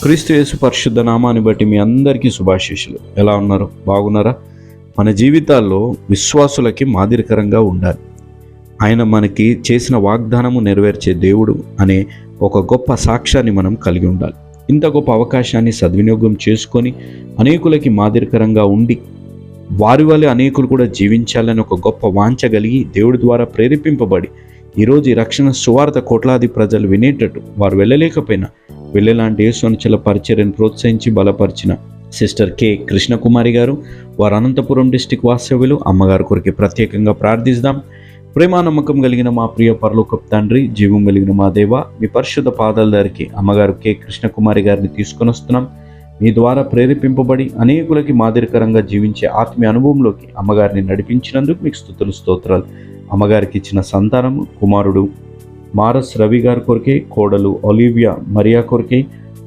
క్రీస్తు యేసు పరిశుద్ధ నామాన్ని బట్టి మీ అందరికీ శుభాశీస్సులు. ఎలా ఉన్నారు? బాగున్నారా? మన జీవితాల్లో విశ్వాసులకి మాదిరికరంగా ఉండాలి. ఆయన మనకి చేసిన వాగ్దానము నెరవేర్చే దేవుడు అనే ఒక గొప్ప సాక్ష్యాన్ని మనం కలిగి ఉండాలి. ఇంత గొప్ప అవకాశాన్ని సద్వినియోగం చేసుకొని అనేకులకి మాదిరికరంగా ఉండి వారి వల్ల అనేకులు కూడా జీవించాలని ఒక గొప్ప వాంఛ కలిగి దేవుడి ద్వారా ప్రేరేపింపబడి ఈరోజు ఈ రక్షణ సువార్త కోట్లాది ప్రజలు వినేటట్టు వారు వెళ్ళలేకపోయినా వెళ్ళేలాంటి యేసునిచల పరిచర్యను ప్రోత్సహించి బలపరిచిన సిస్టర్ కె కృష్ణకుమారి గారు, వారు అనంతపురం డిస్టిక్ వాస్తవ్యులు, అమ్మగారి కొరికి ప్రత్యేకంగా ప్రార్థిస్తాం. ప్రేమ నమ్మకం కలిగిన మా ప్రియ పరలోకపు తండ్రి, జీవం కలిగిన మా దేవ, మీ పరిశుద్ధ పాదాల దగ్గరికి అమ్మగారు కె కృష్ణకుమారి గారిని తీసుకొని వస్తున్నాం. మీ ద్వారా ప్రేరేపింపబడి అనేకులకి మాదిరికరంగా జీవించే ఆత్మీయ అనుభవంలోకి అమ్మగారిని నడిపించినందుకు మీకు స్తుతులు, స్తోత్రాలు. అమ్మగారికి ఇచ్చిన సంతానము కుమారుడు మారస్ రవి గారి కొరకే, కోడలు ఒలివియా మరియా కొరకే,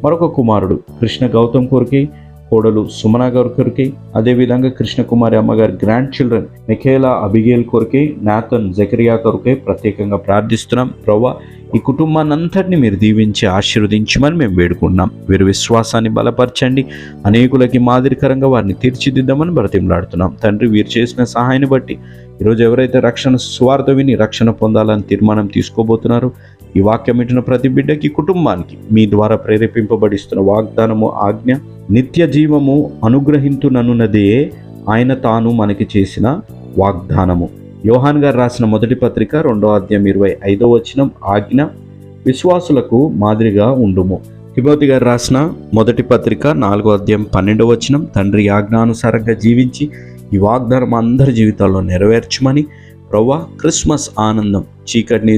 మరొక కుమారుడు కృష్ణ గౌతమ్ కొరకే, కోడలు సుమన గారి కొరకే, అదేవిధంగా కృష్ణకుమారి అమ్మగారి గ్రాండ్ చిల్డ్రన్ మిఖేలా అబిగేల్ కొరకే, నాథన్ జకరియా కొరకే ప్రత్యేకంగా ప్రార్థిస్తున్నాం. ప్రభువా, ఈ కుటుంబాన్ని అంతటిని మీరు దీవించి ఆశీర్వదించమని మేము వేడుకున్నాం. వీరి విశ్వాసాన్ని బలపరచండి, అనేకులకి మాదిరికరంగా వారిని తీర్చిదిద్దామని బ్రతిమలాడుతున్నాం. తండ్రి, వీరు చేసిన సహాయాన్ని బట్టి ఈరోజు ఎవరైతే రక్షణ సువార్త విని రక్షణ పొందాలని తీర్మానం తీసుకోబోతున్నారో, ఈ వాక్యం వింటున్న ప్రతి బిడ్డకి, కుటుంబానికి మీ ద్వారా ప్రేరేపింపబడిస్తున్న వాగ్దానము, ఆజ్ఞ, నిత్య జీవము అనుగ్రహించుననున్నదే ఆయన తాను మనకి చేసిన వాగ్దానము. యోహాన్ గారు రాసిన మొదటి పత్రిక 2వ అధ్యాయం 25వ వచనం, ఆజ్ఞ విశ్వాసులకు మాదిరిగా ఉండుము. తిమోతి గారు రాసిన మొదటి పత్రిక 4వ అధ్యాయం 12వ వచనం, తండ్రి ఆజ్ఞానుసారంగా జీవించి ఈ వాగ్దానం అందరి జీవితాల్లో నెరవేర్చమని. ప్రవ్వా, క్రిస్మస్ ఆనందం, చీకటిని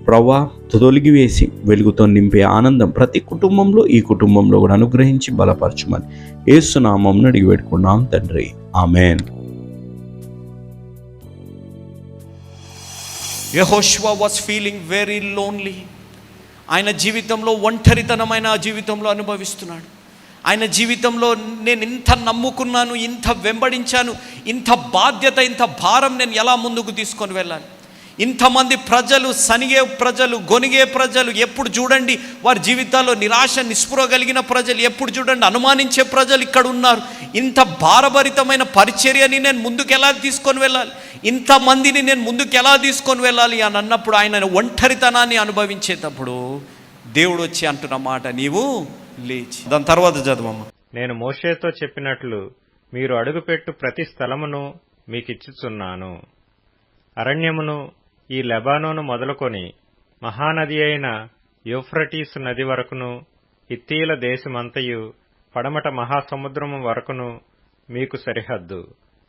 ప్రవ్వా తొలగివేసి వెలుగుతో నింపే ఆనందం ప్రతి కుటుంబంలో, ఈ కుటుంబంలో కూడా అనుగ్రహించి బలపరచమని యేసు నామమున అడిగి పెట్టుకున్నాం తండ్రి, ఆమేన్. యెహోషువ వాస్ ఫీలింగ్ వెరీ లోన్లీ. ఆయన జీవితంలో ఒంటరితనమైన జీవితంలో అనుభవిస్తున్నాడు. ఆయన జీవితంలో నేను ఇంత నమ్ముకున్నాను, ఇంత వెంబడించాను, ఇంత బాధ్యత, ఇంత భారం నేను ఎలా ముందుకు తీసుకొని వెళ్ళాలి? ఇంతమంది ప్రజలు, సనిగే ప్రజలు, గొనిగే ప్రజలు, ఎప్పుడు చూడండి వారి జీవితాల్లో నిరాశ నిస్పృహ కలిగిన ప్రజలు, ఎప్పుడు చూడండి అనుమానించే ప్రజలు ఇక్కడ ఉన్నారు. ఇంత భారభరితమైన పరిచర్యని నేను ముందుకు ఎలా తీసుకొని వెళ్ళాలి? ఇంతమందిని నేను ముందుకు ఎలా తీసుకొని వెళ్ళాలి అని అన్నప్పుడు, ఆయన ఒంటరితనాన్ని అనుభవించేటప్పుడు దేవుడు వచ్చి అంటున్న మాట, నీవు లేచి. దాని తర్వాత చదవమ్మా. నేను మోషేతో చెప్పినట్లు మీరు అడుగుపెట్టు ప్రతి స్థలమును మీకిచ్చుచున్నాను. అరణ్యమును, ఈ లెబానోను మొదలుకొని మహానది అయిన యూఫ్రటీసు నది వరకును, హిత్తీల దేశమంతయు పడమట మహాసముద్రము వరకును మీకు సరిహద్దు.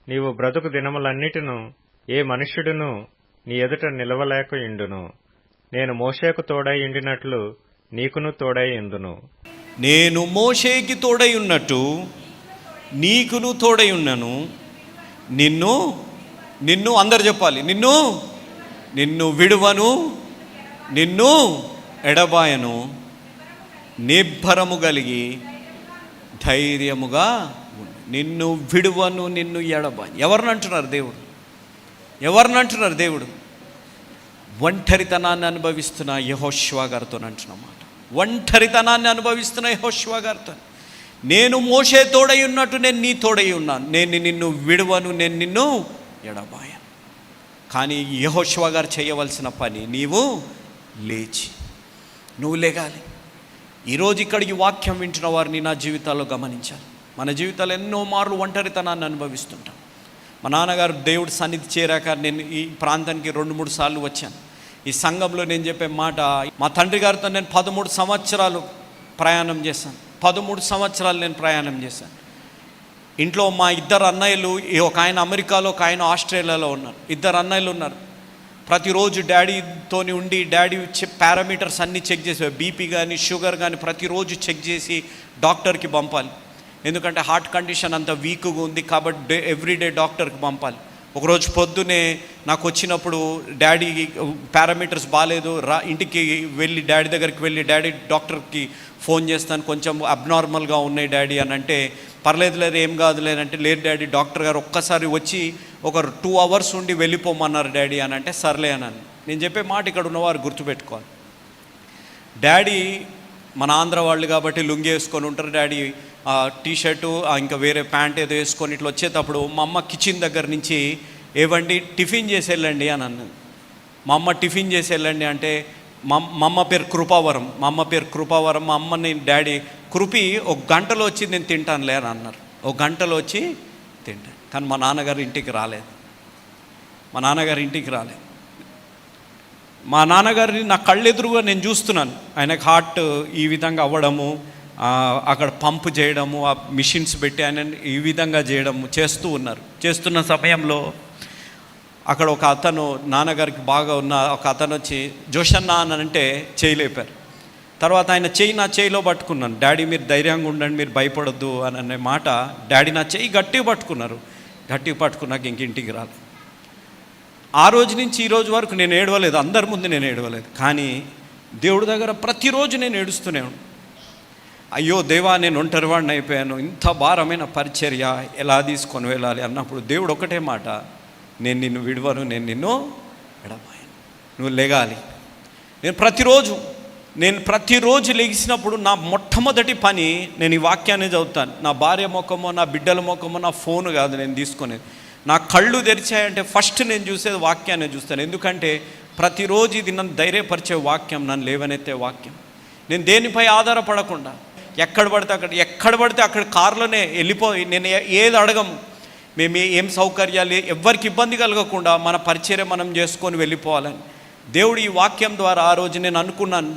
నీవు బ్రతుకు దినములన్నిటిను ఏ మనుష్యుడును నీ ఎదుట నిలవలేక ఇండును. నేను మోషేకు తోడై ఉండినట్లు నీకును తోడై ఇందును. నేను మోషేకి తోడై ఉన్నట్టు నీకును తోడై ఉన్నాను. నిన్ను అందరు చెప్పాలి, నిన్ను విడువను, నిన్ను ఎడబాయను. నిబ్బరము కలిగి ధైర్యముగా నిన్ను విడువను, నిన్ను ఎడబాయను. ఎవరినంటున్నారు దేవుడు? ఒంటరితనాన్ని అనుభవిస్తున్న యెహోషువ గారితో అంటున్నమాట. ఒంటరితనాన్ని అనుభవిస్తున్న యెహోషువ గారితో, నేను మోషే తోడై ఉన్నట్టు నేను నీ తోడై ఉన్నాను. నేను నిన్ను విడువను, నేను నిన్ను ఎడబాయను. కానీ యెహోషువ గారు చేయవలసిన పని, నీవు లేచి, నువ్వు లేగాలి. ఈరోజు ఇక్కడికి వాక్యం వింటున్న వారిని నా జీవితాల్లో గమనించాలి. మన జీవితాలు ఎన్నో మార్లు ఒంటరితనాన్ని అనుభవిస్తుంటాం. మా నాన్నగారు దేవుడి సన్నిధి చేరాక నేను ఈ ప్రాంతానికి 2-3 సార్లు వచ్చాను. ఈ సంఘంలో నేను చెప్పే మాట, మా తండ్రి గారితో నేను 13 సంవత్సరాలు ప్రయాణం చేశాను. 13 సంవత్సరాలు నేను ప్రయాణం చేశాను. ఇంట్లో మా 2 అన్నయ్యలు, ఒక ఆయన అమెరికాలో, ఒక ఆయన ఆస్ట్రేలియాలో ఉన్నారు. 2 అన్నయ్యలు ఉన్నారు. ప్రతిరోజు డాడీతోని ఉండి డాడీ పారామీటర్స్ అన్నీ చెక్ చేసి, బీపీ కానీ షుగర్ కానీ ప్రతిరోజు చెక్ చేసి డాక్టర్కి పంపాలి. ఎందుకంటే హార్ట్ కండిషన్ అంత వీక్గా ఉంది కాబట్టి ఎవ్రీడే డాక్టర్కి పంపాలి. ఒకరోజు పొద్దునే నాకు వచ్చినప్పుడు డాడీ పారామీటర్స్ బాగాలేదు, ఇంటికి వెళ్ళి డాడీ దగ్గరికి వెళ్ళి, డాడీ డాక్టర్కి ఫోన్ చేస్తాను, కొంచెం అబ్నార్మల్గా ఉన్నాయి డాడీ అని అంటే, పర్లేదు లేదు ఏం కాదులేనంటే, లేదు డాడీ డాక్టర్ గారు ఒక్కసారి వచ్చి ఒక 2 అవర్స్ ఉండి వెళ్ళిపోమన్నారు డాడీ అని అంటే, సర్లే అన్నాను. నేను చెప్పే మాట ఇక్కడ ఉన్నవారు గుర్తుపెట్టుకోవాలి. డాడీ మన ఆంధ్ర వాళ్ళు కాబట్టి లుంగి వేసుకొని ఉంటారు, డాడీ టీషర్టు ఇంకా వేరే ప్యాంట్ ఏదో వేసుకొని ఇట్లా వచ్చేటప్పుడు మా అమ్మ కిచెన్ దగ్గర నుంచి ఏవండి టిఫిన్ చేసి వెళ్ళండి అని అన్నది. మా అమ్మ టిఫిన్ చేసి వెళ్ళండి అంటే మా అమ్మ పేరు కృపావరం, మా అమ్మని డాడీ కృపి ఒక గంటలో వచ్చి నేను తింటానులే అని అన్నారు. ఒక గంటలో వచ్చి తింటాను. కానీ మా నాన్నగారు ఇంటికి రాలేదు. మా నాన్నగారిని నా కళ్ళెదురుగా నేను చూస్తున్నాను. ఆయనకు హార్ట్ ఈ విధంగా అవ్వడము, అక్కడ పంపు చేయడము, ఆ మిషన్స్ పెట్టి ఆయన ఈ విధంగా చేయడము చేస్తూ ఉన్నారు. చేస్తున్న సమయంలో అక్కడ ఒక అతను, నాన్నగారికి బాగా ఉన్న ఒక అతను వచ్చి జోషన్న అని అంటే చేయలేపారు. తర్వాత ఆయన నా చేయిలో పట్టుకున్నాను. డాడీ మీరు ధైర్యంగా ఉండండి, మీరు భయపడొద్దు అని అనే మాట డాడీ నా చేయి గట్టిగా పట్టుకున్నారు. గట్టిగా పట్టుకున్నాక ఇంటికి రాలేదు. ఆ రోజు నుంచి ఈ రోజు వరకు నేను ఏడవలేదు, అందరి ముందు నేను ఏడవలేదు. కానీ దేవుడి దగ్గర ప్రతిరోజు నేను ఏడుస్తూనే ఉన్నాను. అయ్యో దేవా, నేను ఒంటరివాడిని అయిపోయాను, ఇంత భారమైన పరిచర్య ఎలా తీసుకొని వెళ్ళాలి అన్నప్పుడు దేవుడు ఒకటే మాట, నేను నిన్ను విడవను, నేను నిన్ను ఎడబాయను, నువ్వు లెగాలి. నేను ప్రతిరోజు లెగిసినప్పుడు నా మొట్టమొదటి పని నేను ఈ వాక్యాన్ని చదువుతాను. నా భార్య ముఖమో నా బిడ్డల ముఖమో నా ఫోను కాదు నేను తీసుకునేది. నా కళ్ళు తెరిచాయంటే ఫస్ట్ నేను చూసేది వాక్యాన్ని చూస్తాను. ఎందుకంటే ప్రతిరోజు ఇది నన్ను ధైర్యపరిచే వాక్యం, నన్ను లేవనెత్తే వాక్యం. నేను దేనిపై ఆధారపడకుండా ఎక్కడ పడితే అక్కడ కారులోనే వెళ్ళిపోయి నేను ఏది అడగము. మేము ఏం సౌకర్యాలు, ఎవ్వరికి ఇబ్బంది కలగకుండా మన పరిచర్య మనం చేసుకొని వెళ్ళిపోవాలని దేవుడు ఈ వాక్యం ద్వారా ఆ రోజు నేను అనుకున్నాను.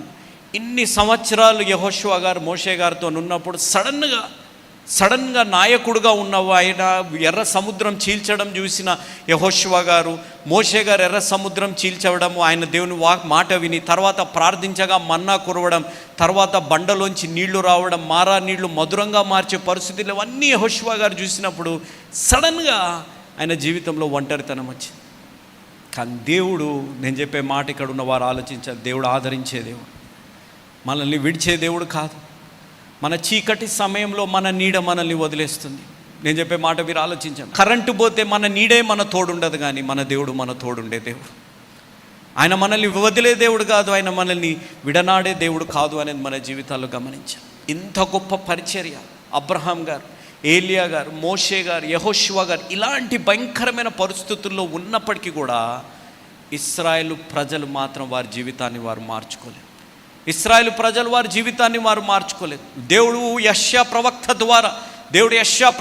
ఇన్ని సంవత్సరాలు యెహోషువ గారు మోషే గారితో ఉన్నప్పుడు సడన్గా నాయకుడుగా ఉన్నవు ఆయన ఎర్ర సముద్రం చీల్చడం చూసిన యెహోషువ గారు, మోషే గారు ఎర్ర సముద్రం చీల్చవడము, ఆయన దేవుని మాట విని తర్వాత ప్రార్థించగా మన్నా కురవడం, తర్వాత బండలోంచి నీళ్లు రావడం, మారా నీళ్లు మధురంగా మార్చే పరిస్థితులు అవన్నీ యెహోషువ గారు చూసినప్పుడు సడన్గా ఆయన జీవితంలో ఒంటరితనం వచ్చింది. కానీ దేవుడు, నేను చెప్పే మాట ఇక్కడ ఉన్న వారు ఆలోచించారు, దేవుడు ఆదరించే దేవుడు, మనల్ని విడిచే దేవుడు కాదు. మన చీకటి సమయంలో మన నీడ మనల్ని వదిలేస్తుంది. నేను చెప్పే మాట మీరు ఆలోచించాను. కరెంటు పోతే మన నీడే మన తోడుండదు, కానీ మన దేవుడు మన తోడుండే దేవుడు. ఆయన మనల్ని వదిలే దేవుడు కాదు, ఆయన మనల్ని విడనాడే దేవుడు కాదు అనేది మన జీవితాల్లో గమనించాం. ఇంత గొప్ప పరిచర్య అబ్రహాం గారు, ఏలియా గారు, మోషే గారు, యెహోషువ గారు ఇలాంటి భయంకరమైన పరిస్థితుల్లో ఉన్నప్పటికీ కూడా ఇశ్రాయేలు ప్రజలు మాత్రం వారి జీవితాన్ని వారు మార్చుకోలేదు. దేవుడు యెషయా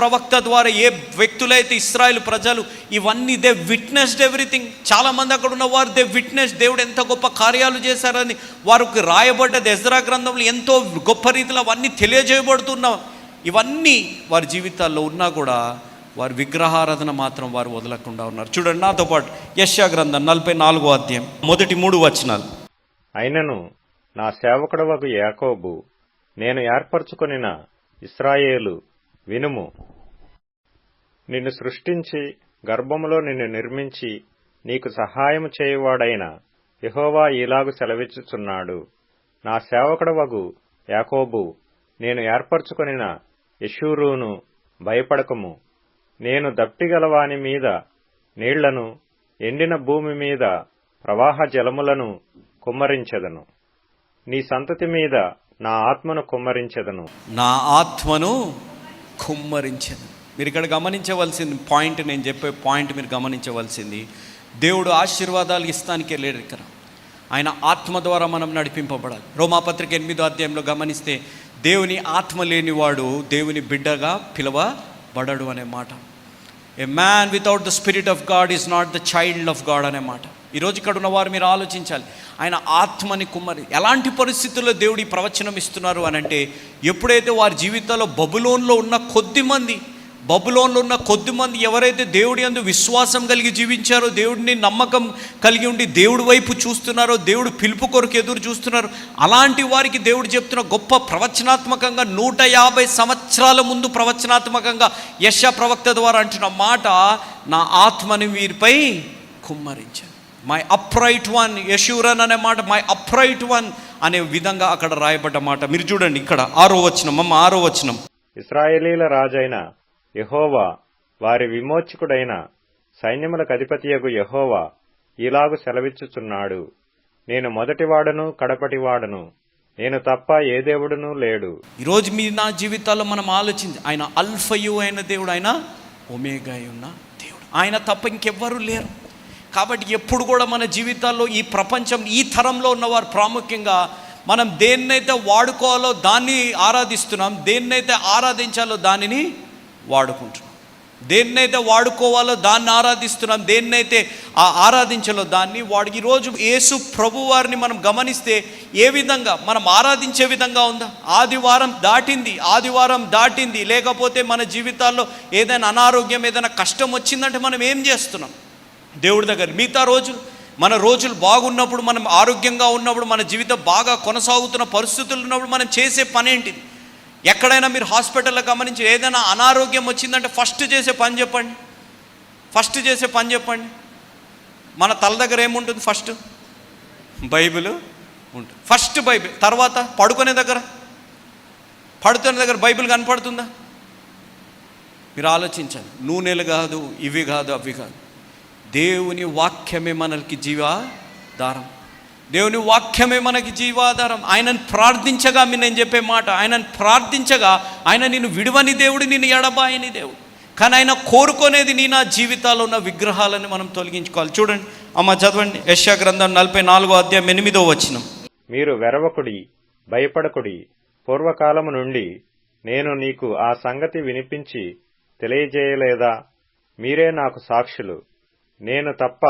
ప్రవక్త ద్వారా ఏ వ్యక్తులైతే ఇశ్రాయేలు ప్రజలు ఇవన్నీ దే విట్నెస్డ్ ఎవ్రీథింగ్. చాలామంది అక్కడ ఉన్న వారు దే విట్నెస్, దేవుడు ఎంత గొప్ప కార్యాలు చేశారని వారికి రాయబడ్డది ఎజ్రా గ్రంథంలో ఎంతో గొప్ప రీతిలో అవన్నీ తెలియజేయబడుతున్నాం. ఇవన్నీ వారి జీవితాల్లో ఉన్నా కూడా వారి విగ్రహారాధన మాత్రం వారు వదలకుండా ఉన్నారు. చూడండి నాతో పాటు యెషయా గ్రంథం 44వ అధ్యాయం మొదటి 3 వచనాలు. అయినను నా సేవకుడవగు యాకోబు, నేను ఏర్పరచుకొనిన ఇశ్రాయేలు వినుము. నిన్ను సృష్టించి గర్భములో నిన్ను నిర్మించి నీకు సహాయము చేయువాడైన యెహోవా ఇలాగు సెలవిచ్చుచున్నాడు. నా సేవకుడవగు యాకోబు, నేను ఏర్పరచుకొనిన యెషూరూను, భయపడకము. నేను దప్పిగలవాని మీద నీళ్లను, ఎండిన భూమి మీద ప్రవాహ జలములను కుమ్మరించెదను. నీ సంతతి మీద నా ఆత్మను కుమ్మరించెదను. మీరు ఇక్కడ గమనించవలసింది పాయింట్, నేను చెప్పే పాయింట్ మీరు గమనించవలసింది, దేవుడు ఆశీర్వాదాలు ఇస్తానికి వెళ్ళాడు. ఇక్కడ ఆయన ఆత్మ ద్వారా మనం నడిపింపబడాలి. రోమాపత్రిక 8వ అధ్యాయంలో గమనిస్తే దేవుని ఆత్మ లేనివాడు దేవుని బిడ్డగా పిలవబడడు అనే మాట. ఏ man without the spirit of God is not the child of God అనే మాట. ఈరోజు ఇక్కడ ఉన్న వారు మీరు ఆలోచించాలి. ఆయన ఆత్మని కుమ్మరి ఎలాంటి పరిస్థితుల్లో దేవుడు ఈ ప్రవచనం ఇస్తున్నారు అని అంటే, ఎప్పుడైతే వారి జీవితాల్లో బబులోన్లో ఉన్న కొద్ది మంది ఎవరైతే దేవుడి యందు విశ్వాసం కలిగి జీవించారో, దేవుడిని నమ్మకం కలిగి ఉండి దేవుడి వైపు చూస్తున్నారో, దేవుడు పిలుపు కొరకు ఎదురు చూస్తున్నారు, అలాంటి వారికి దేవుడు చెప్తున్న గొప్ప ప్రవచనాత్మకంగా 150 సంవత్సరాల ముందు ప్రవచనాత్మకంగా యెషయా ప్రవక్త ద్వారా అంటున్న మాట, నా ఆత్మని వీరిపై కుమ్మరించాను. మై అప్రైట్ వన్, యెషూరన్ అనే మాట మై అప్రైట్ వన్ అనే విధంగా అక్కడ రాయబడ్డ మాట. మీరు చూడండి ఇక్కడ 6వ వచనం. ఇశ్రాయేలీల రాజైన యెహోవా, వారి విమోచకుడైన సైన్యములకు అధిపతియగు యెహోవా ఇలాగు సెలవిచ్చుచున్నాడు. నేను మొదటివాడను కడపటివాడను, నేను తప్ప ఏ దేవుడునూ లేడు. ఈరోజు మీ నా జీవితాల్లో మనం ఆలోచించి, ఆయన అల్ఫయు అయిన దేవుడు, ఆయన ఒమేగా అయి ఉన్న దేవుడు, ఆయన తప్ప ఇంకెవ్వరూ లేరు. కాబట్టి ఎప్పుడు కూడా మన జీవితాల్లో ఈ ప్రపంచం, ఈ తరంలో ఉన్నవారు ప్రాముఖ్యంగా మనం దేన్నైతే వాడుకోవాలో దాన్ని ఆరాధిస్తున్నాం, దేన్నైతే ఆరాధించాలో దానిని వాడుకుంటున్నాం. దేన్నైతే వాడుకోవాలో దాన్ని ఆరాధిస్తున్నాం, దేన్నైతే ఆరాధించాలో దాన్ని ఈరోజు యేసు ప్రభు వారిని మనం గమనిస్తే ఏ విధంగా మనం ఆరాధించే విధంగా ఉందా? ఆదివారం దాటింది లేకపోతే మన జీవితాల్లో ఏదైనా అనారోగ్యం, ఏదైనా కష్టం వచ్చిందంటే మనం ఏం చేస్తున్నాం? దేవుడి దగ్గర మిగతా రోజులు, మన రోజులు బాగున్నప్పుడు, మనం ఆరోగ్యంగా ఉన్నప్పుడు, మన జీవితం బాగా కొనసాగుతున్న పరిస్థితులు ఉన్నప్పుడు మనం చేసే పని ఏంటిది? ఎక్కడైనా మీరు హాస్పిటల్లో గమనించి ఏదైనా అనారోగ్యం వచ్చిందంటే ఫస్ట్ చేసే పని చెప్పండి. మన తల దగ్గర ఏముంటుంది? ఫస్ట్ బైబిల్ ఉంటుంది. ఫస్ట్ బైబిల్, తర్వాత పడుకునే దగ్గర బైబిల్ కనపడుతుందా? మీరు ఆలోచించండి. నూనెలు కాదు, ఇవి కాదు, అవి కాదు, దేవుని వాక్యమే మనకి జీవాధారం. దేవుని వాక్యమే మనకి జీవాధారం. ఆయనను ప్రార్థించగా, నేను చెప్పే మాట, ఆయనను ప్రార్థించగా ఆయన నిన్ను విడువని దేవుడు, నిన్ను ఎడబాయని దేవుడు. కానీ ఆయన కోరుకునేది నా జీవితాల్లో ఉన్న విగ్రహాలను మనం తొలగించుకోవాలి. చూడండి అమ్మ, చదవండి యెషయా గ్రంథం 44:8. మీరు వెరవకుడి, భయపడకుడి. పూర్వకాలము నుండి నేను నీకు ఆ సంగతి వినిపించి తెలియజేయలేదా? మీరే నాకు సాక్షులు. నేను తప్ప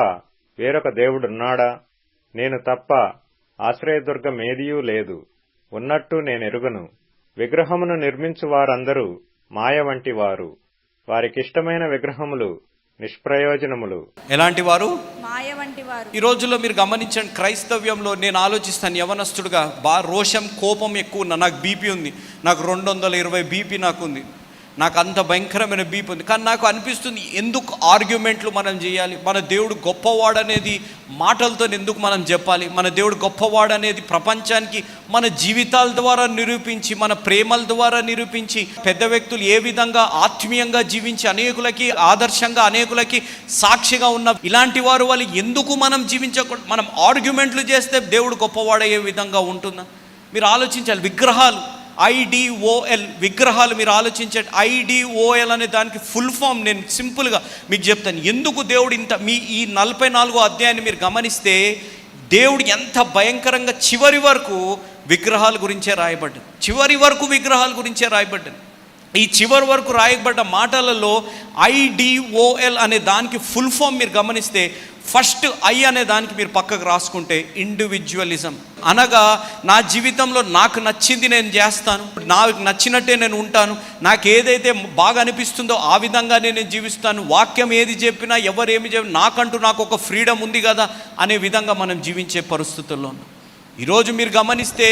వేరొక దేవుడున్నాడా? నేను తప్ప ఆశ్రయదుర్గమేదియూ లేదు. ఉన్నట్టు నేనెరుగను. విగ్రహమును నిర్మించు వారందరూ మాయ వంటి వారు. వారికిష్టమైన విగ్రహములు నిష్ప్రయోజనములు. ఎలాంటి వారు? మాయ వంటి వారు. ఈ రోజుల్లో మీరు గమనించండి, క్రైస్తవ్యంలో నేను ఆలోచిస్తాను, యవనస్తుడుగా రోషం, కోపం ఎక్కువ ఉన్నా. నాకు బీపీ ఉంది, నాకు 220 బీపీ నాకుంది, నాకు అంత భయంకరమైన బీపీ ఉంది. కానీ నాకు అనిపిస్తుంది, ఎందుకు ఆర్గ్యుమెంట్లు మనం చేయాలి? మన దేవుడు గొప్పవాడనేది మాటలతో ఎందుకు మనం చెప్పాలి? మన దేవుడు గొప్పవాడనేది ప్రపంచానికి మన జీవితాల ద్వారా నిరూపించి, మన ప్రేమల ద్వారా నిరూపించి, పెద్ద వ్యక్తులు ఏ విధంగా ఆత్మీయంగా జీవించి అనేకులకి ఆదర్శంగా, అనేకులకి సాక్షిగా ఉన్న ఇలాంటి వారు వాళ్ళు ఎందుకు మనం జీవించకూడదు? మనం ఆర్గ్యుమెంట్లు చేస్తే దేవుడు గొప్పవాడయ్యే విధంగా ఉంటుందా? మీరు ఆలోచించాలి. విగ్రహాలు, IDOL, విగ్రహాలు, మీరు ఆలోచించండి. IDOL అనే దానికి ఫుల్ ఫామ్ నేను సింపుల్గా మీకు చెప్తాను. ఎందుకు దేవుడు ఈ 44వ అధ్యాయాన్ని మీరు గమనిస్తే దేవుడు ఎంత భయంకరంగా చివరి వరకు విగ్రహాల గురించే రాయబడ్డది. ఈ చివరి వరకు రాయబడ్డ మాటలలో IDOL అనే దానికి ఫుల్ ఫామ్ మీరు గమనిస్తే, ఫస్ట్ I అనే దానికి మీరు పక్కకు రాసుకుంటే ఇండివిజువలిజం, అనగా నా జీవితంలో నాకు నచ్చింది నేను చేస్తాను, నాకు నచ్చినట్టే నేను ఉంటాను, నాకు ఏదైతే బాగా అనిపిస్తుందో ఆ విధంగానే నేను జీవిస్తాను, వాక్యం ఏది చెప్పినా ఎవరేమి చెప్పినా నాకు ఒక ఫ్రీడమ్ ఉంది కదా అనే విధంగా మనం జీవించే పరిస్థితుల్లో ఉన్నాం. ఈరోజు మీరు గమనిస్తే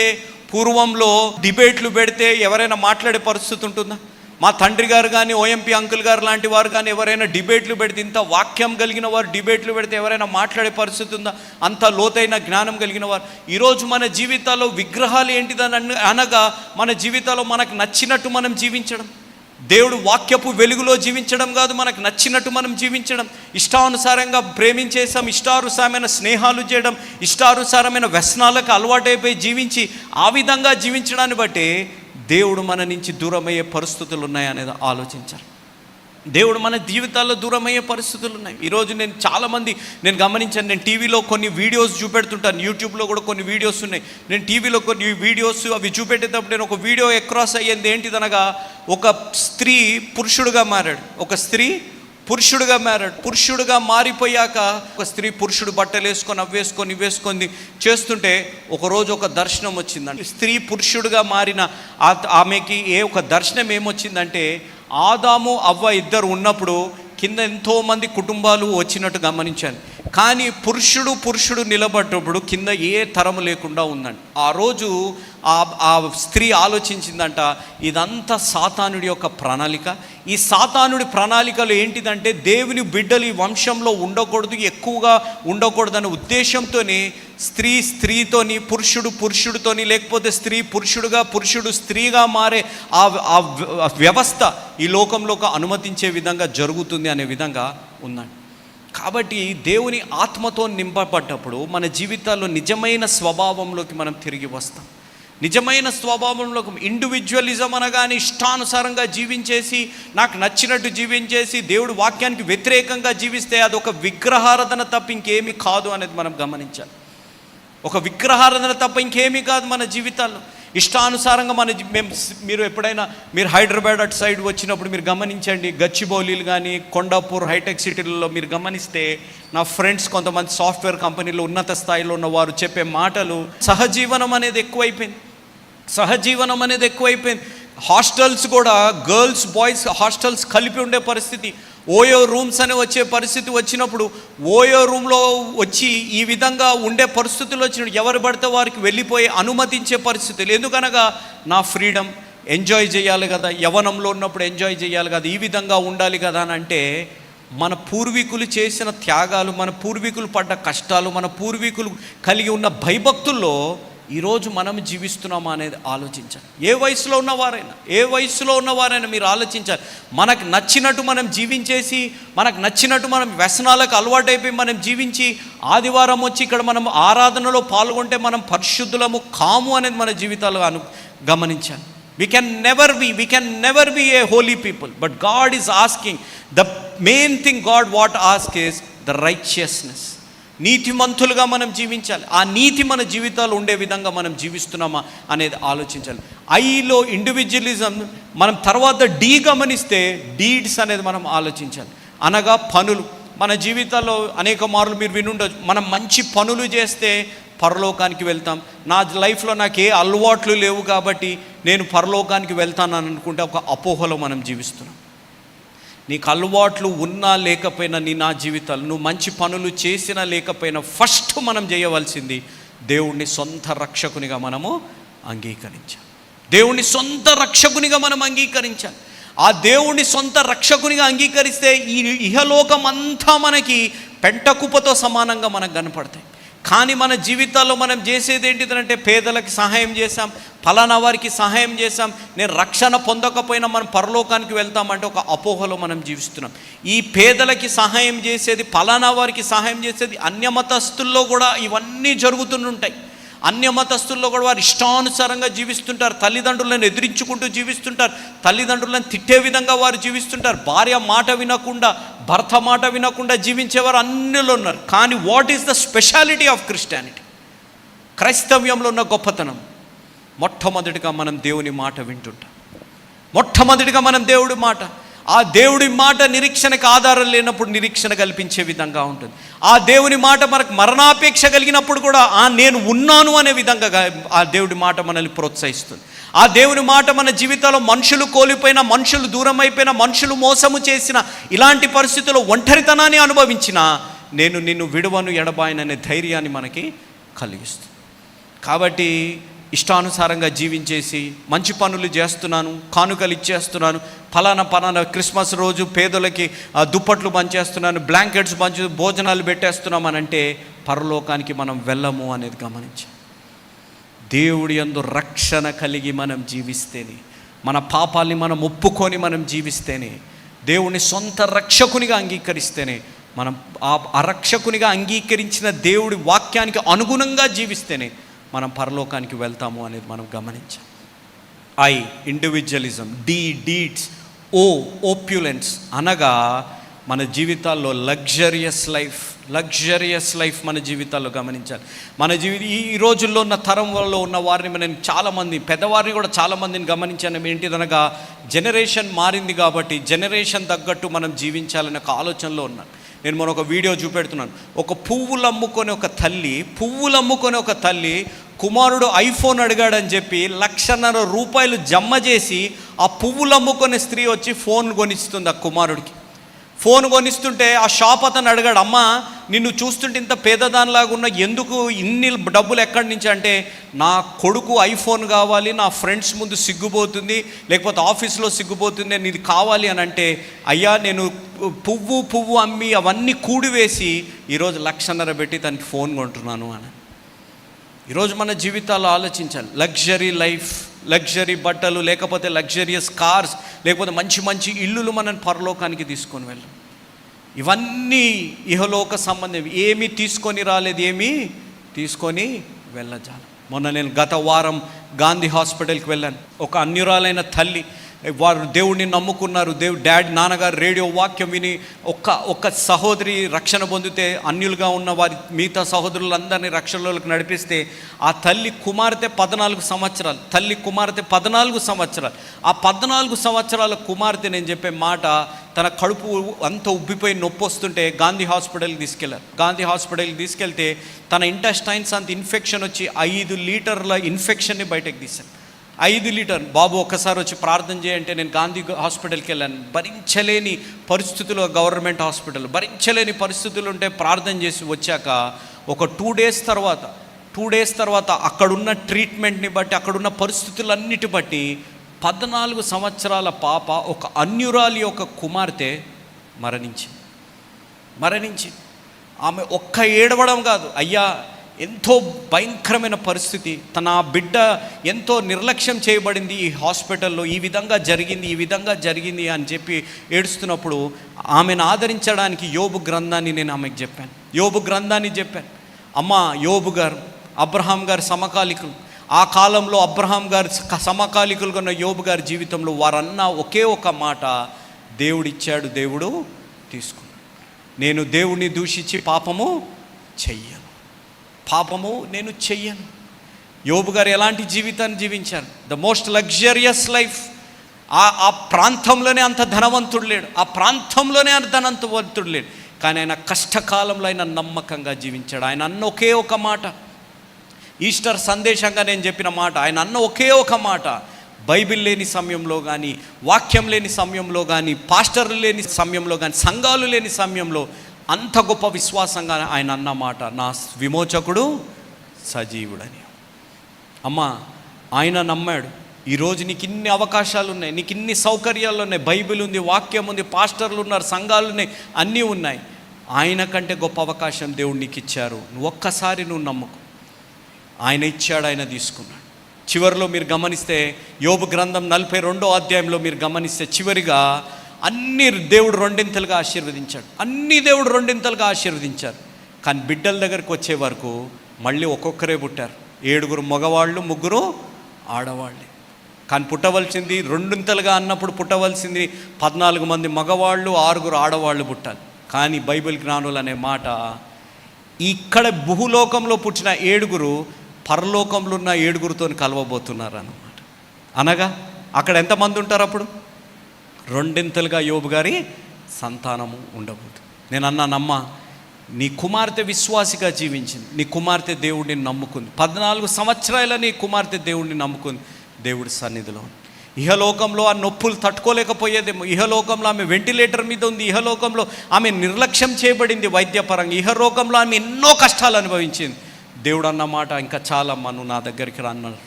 పూర్వంలో డిబేట్లు పెడితే ఎవరైనా మాట్లాడే పరిస్థితి ఉంటుందా? మా తండ్రి గారు కానీ, OMP అంకుల్ గారు లాంటి వారు కానీ ఎవరైనా డిబేట్లు పెడితే, ఇంత వాక్యం కలిగిన వారు డిబేట్లు పెడితే ఎవరైనా మాట్లాడే పరిస్థితి ఉందా? అంత లోతైన జ్ఞానం కలిగిన వారు. ఈరోజు మన జీవితాల్లో విగ్రహాలు ఏంటిదని అనగా మన జీవితాల్లో మనకు నచ్చినట్టు మనం జీవించడం, దేవుడు వాక్యపు వెలుగులో జీవించడం కాదు, మనకు నచ్చినట్టు మనం జీవించడం, ఇష్టానుసారంగా ప్రేమించేసాం, ఇష్టానుసారమైన స్నేహాలు చేయడం, ఇష్టానుసారమైన వ్యసనాలకు అలవాటైపోయి జీవించి ఆ విధంగా జీవించడాన్ని బట్టి దేవుడు మన నుంచి దూరమయ్యే పరిస్థితులు ఉన్నాయనేది ఆలోచించారు. దేవుడు మన జీవితాల్లో దూరమయ్యే పరిస్థితులు ఉన్నాయి. ఈరోజు నేను గమనించాను, నేను టీవీలో కొన్ని వీడియోస్ చూపెడుతుంటాను, యూట్యూబ్లో కూడా కొన్ని వీడియోస్ ఉన్నాయి. నేను టీవీలో కొన్ని వీడియోస్ అవి చూపెట్టేటప్పుడు నేను ఒక వీడియో ఎక్రాస్ అయ్యింది. ఏంటిదనగా, ఒక స్త్రీ పురుషుడుగా మారాడు, ఒక స్త్రీ పురుషుడుగా మారిపోయాక ఒక స్త్రీ పురుషుడు బట్టలు వేసుకొని ఇవేసుకొని చేస్తుంటే ఒకరోజు ఒక దర్శనం వచ్చిందంటే, స్త్రీ పురుషుడుగా మారిన ఆమెకి ఒక దర్శనం ఏమొచ్చిందంటే, ఆదాము అవ్వ ఇద్దరు ఉన్నప్పుడు కింద ఎంతోమంది కుటుంబాలు వచ్చినట్టు గమనించాను. కానీ పురుషుడు నిలబడ్డప్పుడు కింద ఏ తరము లేకుండా ఉందండి. ఆ రోజు ఆ స్త్రీ ఆలోచించిందంట, ఇదంతా సాతానుడి యొక్క ప్రణాళిక. ఈ సాతానుడి ప్రణాళికలు ఏంటిదంటే, దేవుని బిడ్డలు ఈ వంశంలో ఉండకూడదు, ఎక్కువగా ఉండకూడదనే ఉద్దేశంతోనే స్త్రీతోని, పురుషుడితోని, లేకపోతే స్త్రీ పురుషుడుగా, పురుషుడు స్త్రీగా మారే ఆ వ్యవస్థ ఈ లోకంలో అనుమతించే విధంగా జరుగుతుంది అనే విధంగా ఉందండి. కాబట్టి దేవుని ఆత్మతో నింపబడ్డప్పుడు మన జీవితాల్లో నిజమైన స్వభావంలోకి మనం తిరిగి వస్తాం. నిజమైన స్వభావంలో ఇండివిజువలిజం అనగానే ఇష్టానుసారంగా జీవించేసి, నాకు నచ్చినట్టు జీవించేసి, దేవుడి వాక్యానికి వ్యతిరేకంగా జీవిస్తే అదొక విగ్రహారాధన తప్ప ఇంకేమీ కాదు అనేది మనం గమనించాలి. ఒక విగ్రహారాధన తప్ప ఇంకేమీ కాదు మన జీవితాల్లో. ఇష్టానుసారంగా మీరు ఎప్పుడైనా మీరు హైదరాబాద్ అటు సైడ్ వచ్చినప్పుడు మీరు గమనించండి, గచ్చిబౌలీలు కానీ కొండాపూర్ హైటెక్ సిటీలలో మీరు గమనిస్తే, నా ఫ్రెండ్స్ కొంతమంది సాఫ్ట్వేర్ కంపెనీలో ఉన్నత స్థాయిలో ఉన్న వారు చెప్పే మాటలు, సహజీవనం అనేది ఎక్కువైపోయింది. హాస్టల్స్ కూడా గర్ల్స్ బాయ్స్ హాస్టల్స్ కలిపి ఉండే పరిస్థితి, ఓయో రూమ్స్ అని వచ్చే పరిస్థితి వచ్చినప్పుడు, ఓయో రూమ్లో వచ్చి ఈ విధంగా ఉండే పరిస్థితులు వచ్చినప్పుడు ఎవరు పడితే వారికి వెళ్ళిపోయి అనుమతించే పరిస్థితులు. ఎందుకనగా నా ఫ్రీడమ్, ఎంజాయ్ చేయాలి కదా, యవ్వనంలో ఉన్నప్పుడు ఎంజాయ్ చేయాలి కదా, ఈ విధంగా ఉండాలి కదా అని అంటే, మన పూర్వీకులు చేసిన త్యాగాలు, మన పూర్వీకులు పడ్డ కష్టాలు, మన పూర్వీకులు కలిగి ఉన్న భయభక్తుల్లో ఈరోజు మనం జీవిస్తున్నామా అనేది ఆలోచించాలి. ఏ వయసులో ఉన్నవారైనా మీరు ఆలోచించాలి. మనకు నచ్చినట్టు మనం జీవించేసి, మనకు నచ్చినట్టు మనం వ్యసనాలకు అలవాటైపోయి మనం జీవించి, ఆదివారం వచ్చి ఇక్కడ మనం ఆరాధనలో పాల్గొంటే మనం పరిశుద్ధులము కాము అనేది మన జీవితాలు గమనించాలి. We can never be a holy people, but God is asking, the main thing God asks is the righteousness. నీతిమంతులుగా మనం జీవించాలి. ఆ నీతి మన జీవితాలు ఉండే విధంగా మనం జీవిస్తున్నామా అనేది ఆలోచించాలి. ఐలో ఇండివిజువలిజం మనం తర్వాత డి గమనిస్తే డీడ్స్ అనేది మనం ఆలోచించాలి. అనగా పనులు. మన జీవితాల్లో అనేక మార్లు మీరు వినుండొచ్చు, మనం మంచి పనులు చేస్తే పరలోకానికి వెళ్తాం. నా లైఫ్లో నాకు ఏ అలవాట్లు లేవు కాబట్టి నేను పరలోకానికి వెళ్తానని అనుకుంటే ఒక అపోహలో మనం జీవిస్తున్నాం. నీకు అలవాట్లు ఉన్నా లేకపోయినా నా జీవితాలు, నువ్వు మంచి పనులు చేసినా లేకపోయినా, ఫస్ట్ మనం చేయవలసింది దేవుణ్ణి సొంత రక్షకునిగా మనము అంగీకరించాలి. ఆ దేవుణ్ణి సొంత రక్షకునిగా అంగీకరిస్తే ఈ ఇహలోకం అంతా మనకి పెంటకుప్పతో సమానంగా మనకు కనపడతాయి. కానీ మన జీవితాల్లో మనం చేసేది ఏంటిదంటే, పేదలకి సహాయం చేశాం, ఫలానా వారికి సహాయం చేశాం, నేను రక్షణ పొందకపోయినా మనం పరలోకానికి వెళ్తామంటే ఒక అపోహలో మనం జీవిస్తున్నాం. ఈ పేదలకి సహాయం చేసేది, ఫలానా వారికి సహాయం చేసేది అన్యమతస్తుల్లో కూడా ఇవన్నీ జరుగుతుంటాయి. అన్యమతస్తుల్లో కూడా వారు ఇష్టానుసారంగా జీవిస్తుంటారు, తల్లిదండ్రులను ఎదిరించుకుంటూ జీవిస్తుంటారు, తల్లిదండ్రులను తిట్టే విధంగా వారు జీవిస్తుంటారు, భార్య మాట వినకుండా, భర్త మాట వినకుండా జీవించేవారు అన్నిలో ఉన్నారు. కానీ what is the speciality of Christianity? క్రైస్తవ్యంలో ఉన్న గొప్పతనం, మొట్టమొదటిగా మనం దేవుని మాట వింటుంటాం. ఆ దేవుడి మాట నిరీక్షణకు ఆధారం లేనప్పుడు నిరీక్షణ కల్పించే విధంగా ఉంటుంది. ఆ దేవుని మాట మనకు మరణాపేక్ష కలిగినప్పుడు కూడా నేను ఉన్నాను అనే విధంగా ఆ దేవుడి మాట మనల్ని ప్రోత్సహిస్తుంది. ఆ దేవుని మాట మన జీవితంలో మనుషులు కోల్పోయినా, మనుషులు దూరం అయిపోయినా, మనుషులు మోసము చేసిన ఇలాంటి పరిస్థితుల్లో ఒంటరితనాన్ని అనుభవించినా నేను నిన్ను విడువను ఎడబాయననే ధైర్యాన్ని మనకి కలిగిస్తుంది. కాబట్టి ఇష్టానుసారంగా జీవించేసి మంచి పనులు చేస్తున్నాను, కానుకలు ఇచ్చేస్తున్నాను, ఫలానా క్రిస్మస్ రోజు పేదలకి దుప్పట్లు పంచేస్తున్నాను, బ్లాంకెట్స్ భోజనాలు పెట్టేస్తున్నాం అని అంటే పరలోకానికి మనం వెళ్ళము అనేది గమనించాం. దేవుడి యందు రక్షణ కలిగి మనం జీవిస్తేనే, మన పాపాల్ని మనం ఒప్పుకొని మనం జీవిస్తేనే, దేవుని సొంత రక్షకునిగా అంగీకరిస్తేనే, మనం ఆ రక్షకునిగా అంగీకరించిన దేవుడి వాక్యానికి అనుగుణంగా జీవిస్తేనే మనం పరలోకానికి వెళ్తాము అనేది మనం గమనించాం. ఇండివిజువలిజం, డీడ్స్, ఓప్యులెన్స్ అనగా మన జీవితాల్లో లగ్జరియస్ లైఫ్ మన జీవితాల్లో గమనించాలి. ఈ రోజుల్లో ఉన్న తరంలో ఉన్న వారిని నేను చాలామంది పెద్దవారిని కూడా చాలామందిని గమనించాను. ఏంటిదనగా జనరేషన్ మారింది కాబట్టి జనరేషన్ తగ్గట్టు మనం జీవించాలనే ఒక ఆలోచనలో ఉన్నాను. నేను ఒక వీడియో చూపెడుతున్నాను. పువ్వులు అమ్ముకొని ఒక తల్లి కుమారుడు ఐఫోన్ అడిగాడని చెప్పి 1,50,000 రూపాయలు జమ చేసి ఆ పువ్వులు అమ్ముకునే స్త్రీ వచ్చి ఫోన్ కొనిస్తుంది ఆ కుమారుడికి. ఫోన్ కొనిస్తుంటే ఆ షాప్ అతను అడిగాడు, అమ్మ నిన్ను చూస్తుంటే ఇంత పేదదానిలాగా ఉన్న, ఎందుకు ఇన్ని డబ్బులు ఎక్కడి నుంచి అంటే, నా కొడుకు ఐఫోన్ కావాలి, నా ఫ్రెండ్స్ ముందు సిగ్గుపోతుంది, లేకపోతే ఆఫీస్లో సిగ్గుపోతుంది, నీది కావాలి అని అంటే, అయ్యా నేను పువ్వు అమ్మి అవన్నీ కూడివేసి ఈరోజు 1,50,000 పెట్టి తనకి ఫోన్ కొంటున్నాను అని. ఈరోజు మన జీవితాల్లో ఆలోచించాలి. లగ్జరీ లైఫ్, లగ్జరీ బట్టలు, లేకపోతే లగ్జరియస్ కార్స్, లేకపోతే మంచి ఇల్లులు మనం పరలోకానికి తీసుకొని వెళ్ళాం. ఇవన్నీ ఇహలోక సంబంధం. ఏమీ తీసుకొని రాలేదు, ఏమీ తీసుకొని వెళ్ళజాలం. మొన్న నేను గత వారం గాంధీ హాస్పిటల్కి వెళ్ళాను. ఒక అన్యురాలైన తల్లి, వారు దేవుడిని నమ్ముకున్నారు. డాడీ నాన్నగారు రేడియో వాక్యం విని ఒక్క సహోదరి రక్షణ పొందితే అన్యులుగా ఉన్న వారి మిగతా సహోదరులందరినీ రక్షణలోకి నడిపిస్తే ఆ తల్లి కుమార్తె 14 సంవత్సరాలు, ఆ 14 సంవత్సరాల కుమార్తె, నేను చెప్పే మాట, తన కడుపు అంత ఉబ్బిపోయి నొప్పి వస్తుంటే గాంధీ హాస్పిటల్కి తీసుకెళ్లారు. గాంధీ హాస్పిటల్కి తీసుకెళ్తే తన ఇంటెస్టైన్స్ అంత ఇన్ఫెక్షన్ వచ్చి 5 లీటర్ల ఇన్ఫెక్షన్ని బయటకు తీశారు. 5 లీటర్. బాబు ఒక్కసారి వచ్చి ప్రార్థన చేయంటే నేను గాంధీ హాస్పిటల్కి వెళ్ళాను. భరించలేని పరిస్థితులు, గవర్నమెంట్ హాస్పిటల్ భరించలేని పరిస్థితులు ఉంటే ప్రార్థన చేసి వచ్చాక ఒక 2 డేస్ తర్వాత అక్కడున్న ట్రీట్మెంట్ని బట్టి, అక్కడున్న పరిస్థితులన్నిటి బట్టి 14 సంవత్సరాల పాప, ఒక అన్యురాలి యొక్క కుమార్తె మరణించి ఆమె ఒక్క ఏడవడం కాదు, అయ్యా ఎంతో భయంకరమైన పరిస్థితి, తన బిడ్డ ఎంతో నిర్లక్ష్యం చేయబడింది ఈ హాస్పిటల్లో, ఈ విధంగా జరిగింది అని చెప్పి ఏడుస్తున్నప్పుడు ఆమెను ఆదరించడానికి యోబు గ్రంథాన్ని నేను ఆమెకు చెప్పాను. అమ్మ, యోబు గారు అబ్రహాం గారు సమకాలికులు. ఆ కాలంలో అబ్రహాం గారు సమకాలికులుగా ఉన్న యోబు గారి జీవితంలో వారన్న ఒకే ఒక మాట, దేవుడిచ్చాడు, దేవుడు తీసుకున్నాడు. నేను దేవుడిని దూషించి పాపము నేను చెయ్యను. యోబు గారు ఎలాంటి జీవితాన్ని జీవించారు? The most luxurious life. ఆ ప్రాంతంలోనే అంత ధనవంతుడు లేడు, కానీ ఆయన కష్టకాలంలో ఆయన నమ్మకంగా జీవించాడు. ఆయన అన్న ఒకే ఒక మాట, ఈస్టర్ సందేశంగా నేను చెప్పిన మాట, ఆయన అన్న ఒకే ఒక మాట, బైబిల్ లేని సమయంలో కానీ, వాక్యం లేని సమయంలో కానీ, పాస్టర్లు లేని సమయంలో కానీ, సంఘాలు లేని సమయంలో అంత గొప్ప విశ్వాసంగా ఆయన అన్న మాట, నా విమోచకుడు సజీవుడని. అమ్మా, ఆయన నమ్మాడు. ఈరోజు నీకు ఇన్ని అవకాశాలు ఉన్నాయి, నీకు ఇన్ని సౌకర్యాలు ఉన్నాయి, బైబిల్ ఉంది, వాక్యం ఉంది, పాస్టర్లు ఉన్నారు, సంఘాలు ఉన్నాయి, అన్నీ ఉన్నాయి. ఆయన కంటే గొప్ప అవకాశం దేవుడు నీకు ఇచ్చారు. నువ్వు ఒక్కసారి నమ్ముకో. ఆయన ఇచ్చాడు, ఆయన తీసుకున్నాడు. చివరిలో మీరు గమనిస్తే యోబు గ్రంథం 42వ అధ్యాయంలో మీరు గమనిస్తే చివరిగా అన్ని దేవుడు రెండింతలుగా ఆశీర్వదించారు. కానీ బిడ్డల దగ్గరికి వచ్చే వరకు మళ్ళీ ఒక్కొక్కరే పుట్టారు. 7 మగవాళ్ళు, 3 ఆడవాళ్ళే. కానీ పుట్టవలసింది రెండింతలుగా అన్నప్పుడు పుట్టవలసింది 14 మంది మగవాళ్ళు, 6 ఆడవాళ్ళు పుట్టాలి. కానీ బైబిల్ జ్ఞానులు అనే మాట, ఇక్కడ భూలోకంలో పుట్టిన 7 పరలోకంలో ఉన్న 7తో కలవబోతున్నారు అన్నమాట. అనగా అక్కడ ఎంతమంది ఉంటారు? అప్పుడు రెండింతలుగా యోబు గారి సంతానము ఉండబోతుంది. నేను అన్నానమ్మా, నీ కుమార్తె విశ్వాసిగా జీవించింది, నీ కుమార్తె దేవుడిని నమ్ముకుంది. 14 సంవత్సరాల నీ కుమార్తె దేవుడిని నమ్ముకుంది. దేవుడి సన్నిధిలో ఇహలోకంలో ఆ నొప్పులు తట్టుకోలేకపోయేదేమో, ఇహలోకంలో ఆమె వెంటిలేటర్ మీద ఉంది, ఇహలోకంలో ఆమె నిర్లక్ష్యం చేయబడింది వైద్యపరంగా, ఇహలోకంలో ఆమె ఎన్నో కష్టాలు అనుభవించింది. దేవుడు అన్నమాట, ఇంకా చాలమ్మా, నువ్వు నా దగ్గరికి రన్నారు.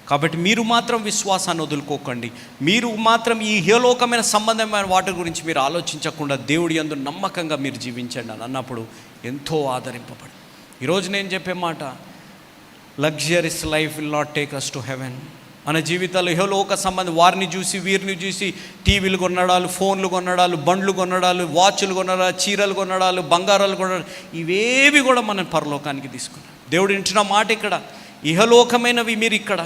కాబట్టి మీరు మాత్రం విశ్వాసాన్ని వదులుకోకండి. మీరు మాత్రం ఈ ఇహలోకమైన సంబంధమైన వాటి గురించి మీరు ఆలోచించకుండా దేవుడి యందు నమ్మకంగా మీరు జీవించండి అని అన్నప్పుడు ఎంతో ఆదరింపబడి. ఈరోజు నేను చెప్పే మాట, luxuries life will not take us to heaven. మన జీవితాల్లో ఇహలోక సంబంధం, వారిని చూసి వీరిని చూసి టీవీలు కొనడాలు, ఫోన్లు కొనడాలు, బండ్లు కొనడాలు, వాచ్లు కొనడాలు, చీరలు కొనడాలు, బంగారాలు కొనడాలు, ఇవేవి కూడా మనం పరలోకానికి తీసుకున్నాం. దేవుడు ఇంటున్న మాట ఇక్కడ, ఇహలోకమైనవి మీరు ఇక్కడ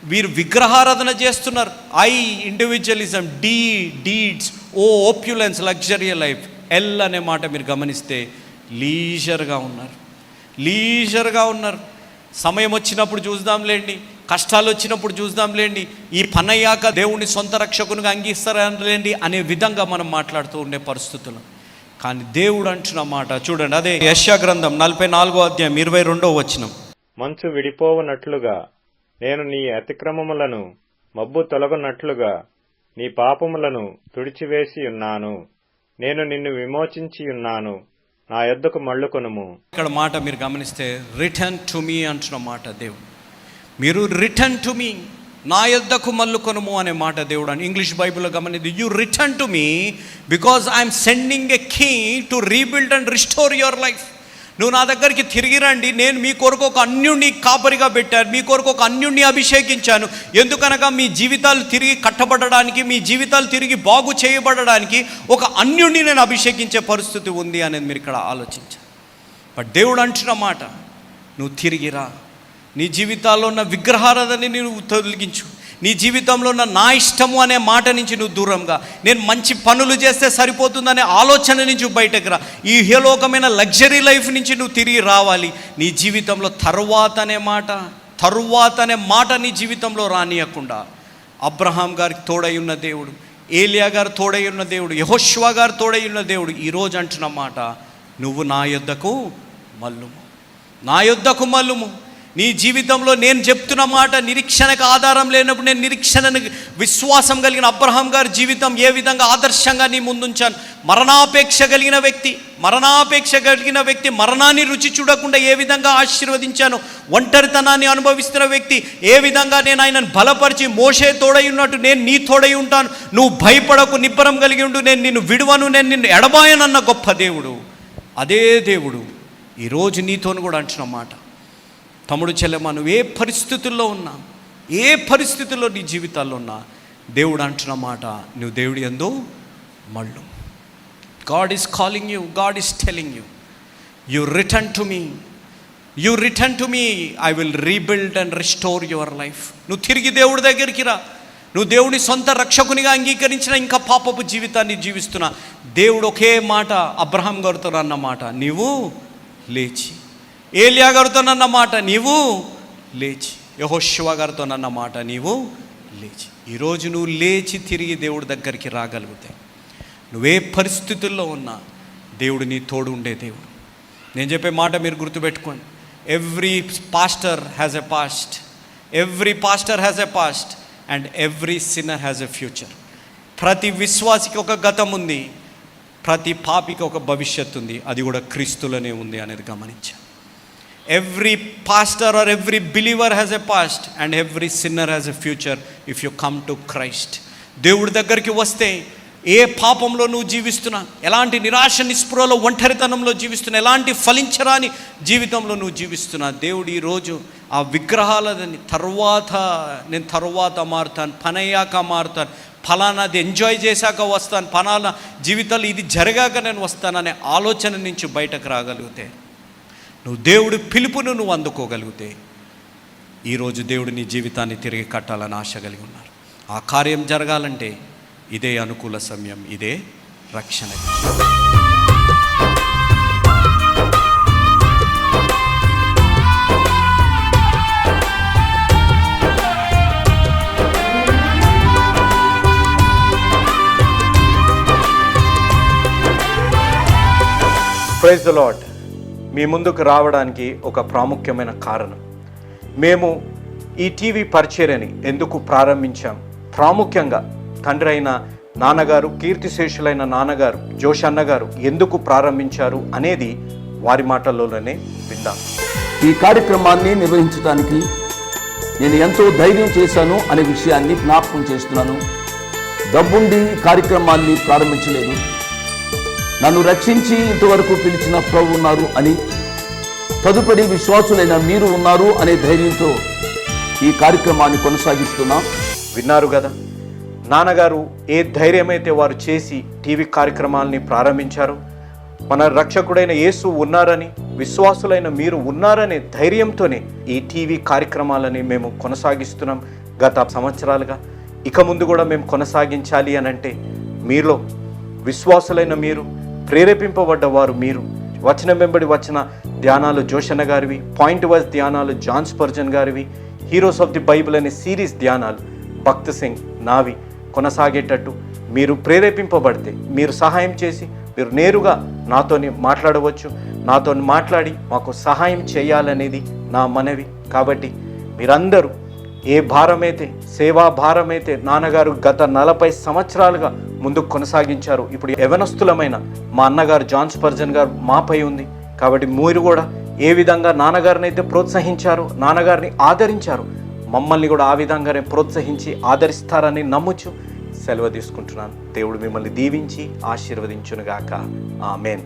వీరు విగ్రహారాధన చేస్తున్నారు. Individualism, deeds, opulence, luxury life. El అనే మాట మీరు గమనిస్తే లీజర్గా ఉన్నారు. సమయం వచ్చినప్పుడు చూద్దాంలేండి, కష్టాలు వచ్చినప్పుడు చూద్దాంలేండి, ఈ పనయ్యాక దేవుణ్ణి సొంత రక్షకునిగా అంగీకరిస్తారండి అనే విధంగా మనం మాట్లాడుతూ ఉండే పరిస్థితులు. కానీ దేవుడు అంటున్న మాట చూడండి, అదే యెషయా గ్రంథం 44వ అధ్యాయం 22వ వచనం. మంచు విడిపోవునట్లుగా నేను నీ అతిక్రమములను, మబ్బు తొలగునట్లుగా నీ పాపములను తుడిచివేసి ఉన్నాను. నేను నిన్ను విమోచించి ఉన్నాను, నా యొద్దకు మళ్ళుకొనుము. ఇక్కడ మాట మీరు గమనిస్తే రిటర్న్ టు మీ అంటున్న మాట దేవుడు. మీరు రిటర్న్ టు మీ, నా యొద్దకు మళ్ళుకొనుము అనే మాట దేవుడు అని ఇంగ్లీష్ బైబిల్లో గమనింది. You return to me because I'm sending a king to rebuild and restore your life. నువ్వు నా దగ్గరికి తిరిగి రండి, నేను మీ కొరకు ఒక అన్యుణ్ణి కాపరిగా పెట్టాను, మీ కొరకు ఒక అన్యుణ్ణి అభిషేకించాను. ఎందుకనగా మీ జీవితాలు తిరిగి కట్టబడడానికి, మీ జీవితాలు తిరిగి బాగు చేయబడడానికి ఒక అన్యుణ్ణి నేను అభిషేకించే పరిస్థితి ఉంది అనేది మీరు ఇక్కడ ఆలోచించారు. బట్ దేవుడు అంటున్న మాట, నువ్వు తిరిగిరా, నీ జీవితాల్లో ఉన్న విగ్రహారాధనని నువ్వు తొలగించు. నీ జీవితంలో ఉన్న నా ఇష్టము అనే మాట నుంచి నువ్వు దూరంగా, నేను మంచి పనులు చేస్తే సరిపోతుందనే ఆలోచన నుంచి బయటకు రా. ఈ ఇహలోకమైన లగ్జరీ లైఫ్ నుంచి నువ్వు తిరిగి రావాలి. నీ జీవితంలో తరువాత అనే మాట నీ జీవితంలో రానియకుండా, అబ్రహాం గారికి తోడై ఉన్న దేవుడు, ఏలియా గారు తోడై ఉన్న దేవుడు, యెహోషువ గారు తోడై ఉన్న దేవుడు ఈరోజు అంటున్న మాట, నువ్వు నా యొద్దకు మల్లుము. నీ జీవితంలో నేను చెప్తున్న మాట నిరీక్షణకు ఆధారం లేనప్పుడు, నేను నిరీక్షణను విశ్వాసం కలిగిన అబ్రహాం గారి జీవితం ఏ విధంగా ఆదర్శంగా నీ ముందుంచాను. మరణాపేక్ష కలిగిన వ్యక్తి మరణాన్ని రుచి చూడకుండా ఏ విధంగా ఆశీర్వదించాను. ఒంటరితనాన్ని అనుభవిస్తున్న వ్యక్తి ఏ విధంగా నేను ఆయనను బలపరిచి, మోషే తోడై ఉన్నట్టు నేను నీ తోడై ఉంటాను, నువ్వు భయపడకు, నిబ్బరం కలిగి ఉండు, నేను నిన్ను విడువను, నేను నిన్ను ఎడబాయనన్న గొప్ప దేవుడు, అదే దేవుడు ఈరోజు నీతోను కూడా అంటున్న మాట. తమ్ముడు, చెల్లెమ్మ, నువ్వు ఏ పరిస్థితుల్లో నీ జీవితాల్లో ఉన్నా, దేవుడు అంటున్న మాట, నువ్వు దేవుడి యందు మళ్ళు. God is calling you, God is telling you, you return to me, I will rebuild and restore your life. నువ్వు తిరిగి దేవుడి దగ్గరికి రా. నువ్వు దేవుని సొంత రక్షకునిగా అంగీకరించిన ఇంకా పాపపు జీవితాన్ని జీవిస్తున్నా, దేవుడు ఒకే మాట అబ్రహాం గారితో అన్నమాట, నీవు లేచి. ఏలియా గారితో అన్న మాట, నీవు లేచి. యెహోషువ గారితో అన్న మాట, నీవు లేచి. ఈరోజు నువ్వు లేచి తిరిగి దేవుడి దగ్గరికి రాగలిగితే, నువ్వే పరిస్థితుల్లో ఉన్నా దేవుడు నీ తోడు ఉండే దేవుడు. నేను చెప్పే మాట మీరు గుర్తుపెట్టుకోండి. Every pastor has a past and every sinner has a future. ప్రతి విశ్వాసికి ఒక గతం ఉంది, ప్రతి పాపికి ఒక భవిష్యత్తు ఉంది, అది కూడా క్రీస్తులోనే ఉంది అనేది గమనించాను. Every pastor or every believer has a past and every sinner has a future if you come to Christ. దేవుడి దగ్గరికి వస్తే ఏ పాపంలో నువ్వు జీవిస్తున్నా, ఎలాంటి నిరాశ నిస్పృహలో ఒంటరితనంలో జీవిస్తున్నా, ఎలాంటి ఫలించరాని జీవితంలో నువ్వు జీవిస్తున్నా, దేవుడు ఈరోజు ఆ విగ్రహాలని నేను తరువాత మారుతాను, పనయ్యాక మారుతాను, ఫలానాది ఎంజాయ్ చేశాక వస్తాను, ఫలానా జీవితాలు ఇది జరగాక నేను వస్తాననే ఆలోచన నుంచి బయటకు రాగలిగితే, నువ్వు దేవుడి పిలుపును నువ్వు అందుకోగలిగితే, ఈరోజు దేవుడు నీ జీవితాన్ని తిరిగి కట్టాలని ఆశ కలిగి ఉన్నారు. ఆ కార్యం జరగాలంటే ఇదే అనుకూల సమయం, ఇదే రక్షణ. Praise the lord. మీ ముందుకు రావడానికి ఒక ప్రాముఖ్యమైన కారణం, మేము ఈ టీవీ పరిచర్యని ఎందుకు ప్రారంభించాం, ప్రాముఖ్యంగా తండ్రి అయిన నాన్నగారు, కీర్తిశేషులైన నాన్నగారు జోష్ అన్నగారు ఎందుకు ప్రారంభించారు అనేది వారి మాటల్లోనే విందాం. ఈ కార్యక్రమాన్ని నిర్వహించడానికి నేను ఎంతో ధైర్యం చేశాను అనే విషయాన్ని జ్ఞాపకం చేస్తున్నాను. డబ్బుండి ఈ కార్యక్రమాన్ని ప్రారంభించలేదు, నన్ను రక్షించి ఇంతవరకు పిలిచిన ప్రభు ఉన్నారు అని, తదుపరి విశ్వాసులైన మీరు ఉన్నారు అనే ధైర్యంతో ఈ కార్యక్రమాన్ని కొనసాగిస్తున్నాం. విన్నారు కదా, నాన్నగారు ఏ ధైర్యమైతే వారు చేసి టీవీ కార్యక్రమాలని ప్రారంభించారు, మన రక్షకుడైన యేసు ఉన్నారని, విశ్వాసులైన మీరు ఉన్నారనే ధైర్యంతోనే ఈ టీవీ కార్యక్రమాలని మేము కొనసాగిస్తున్నాం గత సంవత్సరాలుగా. ఇక ముందు కూడా మేము కొనసాగించాలి అని అంటే, మీలో విశ్వాసులైన మీరు, ప్రేరేపింపబడ్డ వారు మీరు, వచనం వెంబడి వచ్చిన ధ్యానాలు జోషన్న గారివి, పాయింట్ వైజ్ ధ్యానాలు జాన్ స్పర్జన్ గారివి, హీరోస్ ఆఫ్ ది బైబిల్ అనే సిరీస్ ధ్యానాలు భక్త్ సింగ్ నావి కొనసాగేటట్టు మీరు ప్రేరేపింపబడితే, మీరు సహాయం చేసి మీరు నేరుగా నాతోని మాట్లాడవచ్చు. నాతో మాట్లాడి మాకు సహాయం చేయాలనేది నా మనవి. కాబట్టి మీరందరూ ఏ భారమైతే, సేవా భారమైతే నాన్నగారు గత 40 సంవత్సరాలుగా ముందుకు కొనసాగించారు, ఇప్పుడు యవనస్తులమైన మా అన్నగారు జాన్ స్పర్జన్ గారు మాపై ఉంది. కాబట్టి మీరు కూడా ఏ విధంగా నాన్నగారిని అయితే ప్రోత్సహించారు, నాన్నగారిని ఆదరించారు, మమ్మల్ని కూడా ఆ విధంగానే ప్రోత్సహించి ఆదరిస్తారని నమ్ముచు సెలవు తీసుకుంటున్నాను. దేవుడు మిమ్మల్ని దీవించి ఆశీర్వదించునుగాక. ఆమేన్.